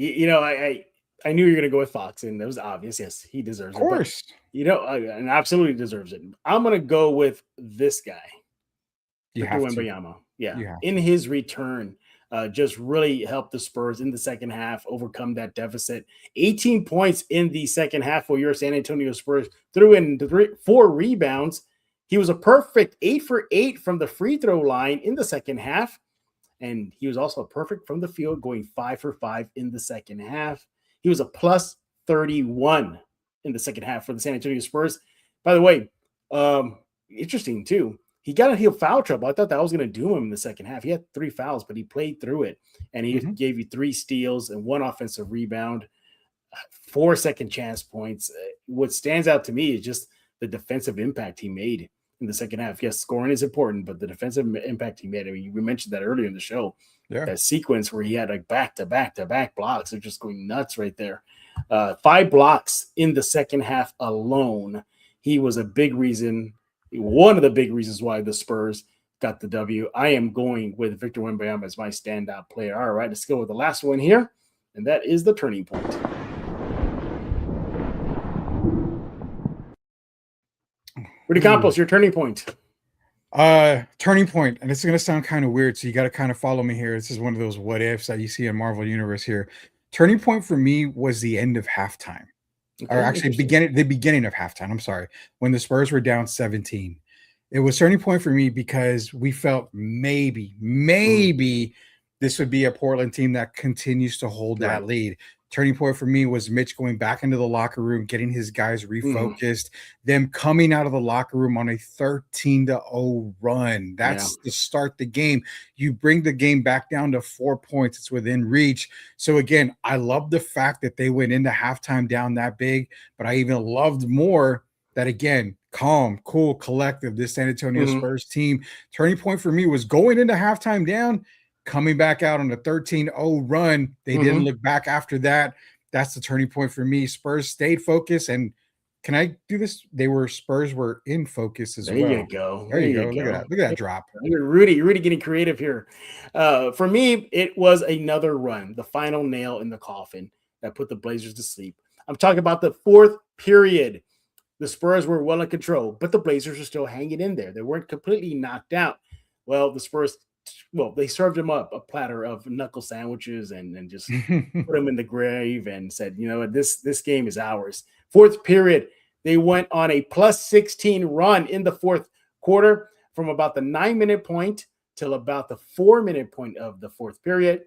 S1: I knew you were going to go with Fox, and it was obvious. Yes, he
S2: Of
S1: deserves it, but
S2: course.
S1: and absolutely deserves it. I'm going to go with this guy,
S2: You
S1: Victor
S2: have to.
S1: Wembanyama. Yeah,
S2: You have
S1: in
S2: to.
S1: his return, just really helped the Spurs in the second half overcome that deficit. 18 points in the second half for your San Antonio Spurs. Threw in 4 rebounds. He was a perfect 8 for 8 from the free throw line in the second half. And he was also perfect from the field, going 5 for 5 in the second half. He was a plus 31 in the second half for the San Antonio Spurs. By the way, interesting too. He got into foul trouble. I thought that was going to do him in the second half. He had 3 fouls, but he played through it. And he
S2: Mhm.
S1: gave you 3 steals and 1 offensive rebound, 4 second chance points. What stands out to me is just the defensive impact he made in the second half. Yes, scoring is important, but the defensive impact he made. I mean, we mentioned that earlier in the show.
S2: Yeah.
S1: That sequence where he had like back to back to back blocks are just going nuts right there. 5 blocks in the second half alone. He was a big reason, one of the big reasons why the Spurs got the W. I am going with Victor Wembanyama as my standout player. All right, let's go with the last one here, and that is the turning point. Rudy
S2: Ooh.
S1: Campos, your turning point.
S2: Turning point, and it's gonna sound kind of weird, so you got to kind of follow me here. This is one of those what ifs that you see in Marvel Universe here. Turning point for me was the end of halftime, or
S1: Okay,
S2: actually
S1: interesting.
S2: beginning of halftime. I'm sorry, when the Spurs were down 17. It was turning point for me because we felt maybe this would be a Portland team that continues to hold
S1: Right.
S2: that lead. Turning point for me was Mitch going back into the locker room, getting his guys
S1: Mhm.
S2: refocused, them coming out of the locker room on a 13-0 run.
S1: Yeah.
S2: That's to start the game. You bring the game back down to 4 points. It's within reach. So again, I love the fact that they went into halftime down that big, but I even loved more that again, calm, cool, collective, this San Antonio
S1: Mhm.
S2: Spurs team. Turning point for me was going into halftime down, coming back out on a 13-0 run. They didn't
S1: Mhm.
S2: look back after that. That's the turning point for me. Spurs stayed focused. And can I do this? Spurs were in focus as
S1: There you
S2: well.
S1: go.
S2: There
S1: There
S2: you
S1: you
S2: go. Look at
S1: go.
S2: that. Look at that drop.
S1: Rudy getting creative here. For me, it was another run, the final nail in the coffin that put the Blazers to sleep. I'm talking about the fourth period. The Spurs were well in control, but the Blazers were still hanging in there. They weren't completely knocked out. Well, the Spurs, well, they served them up a platter of knuckle sandwiches and just put them in the grave and said, you know what, this game is ours. Fourth period, they went on a plus 16 run in the fourth quarter from about the 9-minute point till about the 4-minute point of the fourth period.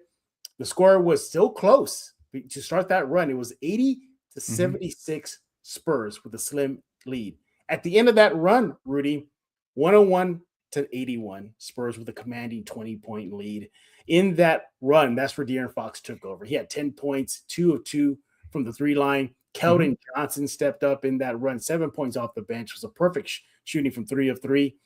S1: The score was still close to start that run. It was 80 to
S2: Mhm.
S1: 76 Spurs with a slim lead. At the end of that run, Rudy, 101 to 81 Spurs with a commanding 20-point lead. In that run, that's where De'Aaron Fox took over. He had 10 points, 2 of 2 from the 3 line.
S2: Mhm.
S1: Keldon Johnson stepped up in that run, 7 points off the bench. It was a perfect shooting from 3 of 3.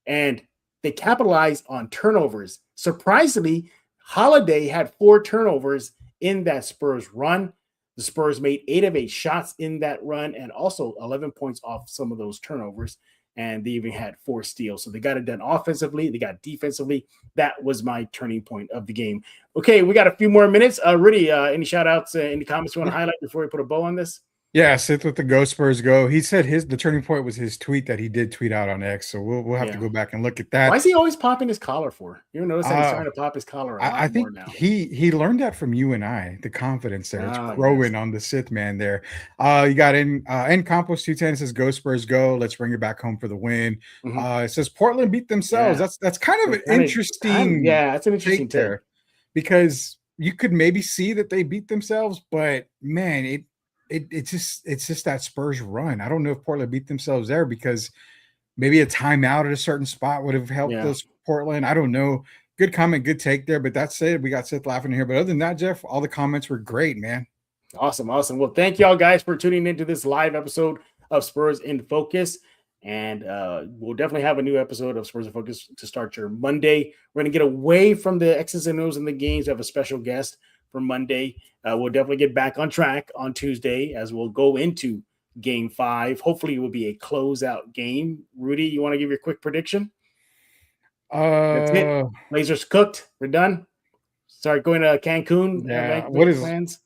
S1: And they capitalized on turnovers. Surprisingly, Holiday had 4 turnovers in that Spurs run. The Spurs made 8 of 8 shots in that run and also 11 points off some of those turnovers. And they even had 4 steals. So they got it done offensively. They got defensively. That was my turning point of the game. Okay, we got a few more minutes. Rudy, any shout outs, any comments you want to highlight before we put a bow on this?
S2: Yeah, Sith with the Go Spurs Go. He said the turning point was his tweet that he did tweet out on X. So we'll have to
S1: Yeah.
S2: go back and look at
S1: Why
S2: that.
S1: is he always popping his collar for? You notice that he's
S2: Uh
S1: trying to pop his collar a
S2: I
S1: lot more
S2: think
S1: now.
S2: he learned that from you and I. The confidence there, it's
S1: Ah, yes.
S2: growing on the Sith man there. You got in Campos 210 says Go Spurs Go. Let's bring it back home for the win.
S1: Mhm.
S2: It says Portland beat themselves.
S1: Yeah.
S2: That's kind of
S1: So
S2: an interesting
S1: yeah, that's an interesting
S2: take
S1: take.
S2: there because you could maybe see that they beat themselves, but man, it's just that Spurs run. I don't know if Portland beat themselves there because maybe a timeout at a certain spot would have helped
S1: Yeah.
S2: us Portland. I don't know. Good comment, good take there. But that's it. We got Sith laughing here. But other than that, Jeff, all the comments were great, man.
S1: Awesome. Awesome. Well, thank y'all guys for tuning into this live episode of Spurs in Focus. And we'll definitely have a new episode of Spurs in Focus to start your Monday. We're going to get away from the X's and O's in the games. We have a special guest for Monday. We'll definitely get back on track on Tuesday as we'll go into game 5. Hopefully, it will be a closeout game. Rudy, you want to give your quick prediction? That's it.
S2: Uh
S1: Blazers cooked. We're done. Start going to Cancun.
S2: yeah. What
S1: Make
S2: is
S1: plans.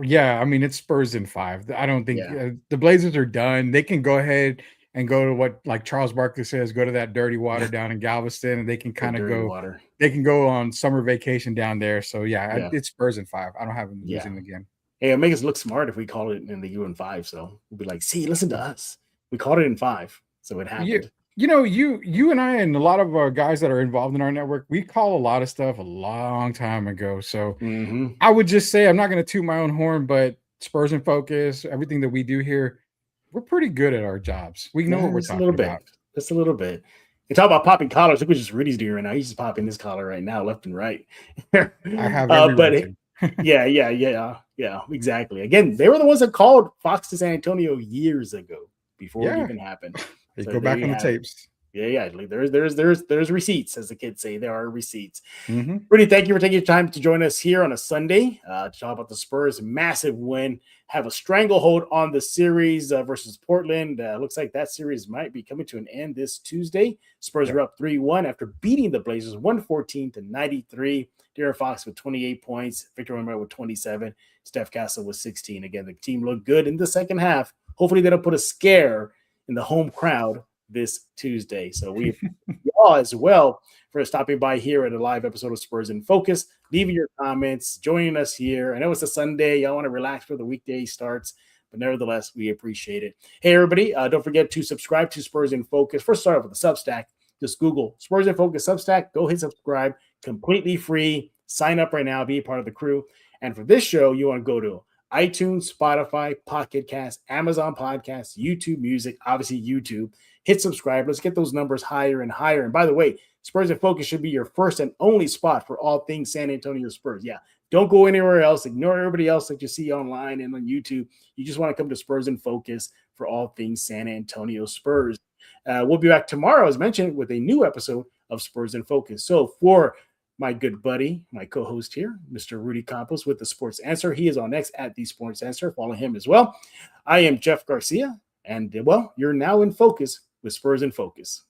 S2: yeah, I mean it's Spurs in 5. I don't think
S1: Yeah.
S2: the Blazers are done. They can go ahead and go to what like Charles Barkley says, go to that dirty water down in Galveston and they can
S1: The
S2: kind of
S1: dirty
S2: go
S1: water.
S2: they can go on summer vacation down there. So yeah,
S1: Yeah.
S2: it's Spurs in 5. I don't have them
S1: Yeah.
S2: losing again.
S1: Hey, it makes us look smart if we call it in the U in 5. So we'll be like, see, listen to us. We called it in 5. So it
S2: You
S1: happened.
S2: you and I and a lot of guys that are involved in our network, we call a lot of stuff a long time ago. So
S1: Mm-hmm.
S2: I would just say I'm not going to toot my own horn, but Spurs in Focus, everything that we do here, we're pretty good at our jobs. We know what
S1: Yeah,
S2: we're
S1: just a little
S2: talking
S1: bit.
S2: about.
S1: Just a little bit. You talk about popping collars. Look what just Rudy's doing right now. He's just popping his collar right now, left and right.
S2: I have every right
S1: But
S2: to.
S1: yeah, exactly. Again, they were the ones that called Fox to San Antonio years ago before it
S2: Yeah,
S1: even happened.
S2: you
S1: So
S2: go
S1: there
S2: back
S1: you
S2: on the
S1: have it.
S2: tapes.
S1: Yeah. Like there's receipts, as the kids say. There are receipts.
S2: Hmm.
S1: Rudy, thank you for taking your time to join us here on a Sunday to talk about the Spurs' massive win. Have a stranglehold on the series versus Portland. Looks like that series might be coming to an end this Tuesday. Spurs
S2: Yep.
S1: are up 3-1 after beating the Blazers 114-93. De'Aaron Fox with 28 points, Victor Wembanyama with 27, Steph Castle with 16. Again, the team looked good in the second half. Hopefully, they don't put a scare in the home crowd this Tuesday. So we y'all as well for stopping by here at a live episode of Spurs in Focus. Leaving your comments, joining us here. I know it's a Sunday. Y'all want to relax before the weekday starts, but nevertheless, we appreciate it. Hey, everybody, don't forget to subscribe to Spurs in Focus. First, start off with the Substack. Just Google Spurs in Focus Substack. Go hit subscribe. Completely free. Sign up right now. Be a part of the crew. And for this show, you want to go to iTunes, Spotify, Pocket Cast, Amazon Podcasts, YouTube Music, obviously YouTube. Hit subscribe. Let's get those numbers higher and higher. And by the way, Spurs in Focus should be your first and only spot for all things San Antonio Spurs. Yeah, don't go anywhere else. Ignore everybody else that you see online and on YouTube. You just want to come to Spurs in Focus for all things San Antonio Spurs. We'll be back tomorrow, as mentioned, with a new episode of Spurs in Focus. So for my good buddy, my co-host here, Mr. Rudy Campos with the Sports Answer. He is on X at the Sports Answer. Follow him as well. I am Jeff Garcia, and well, you're now in focus with Spurs in Focus.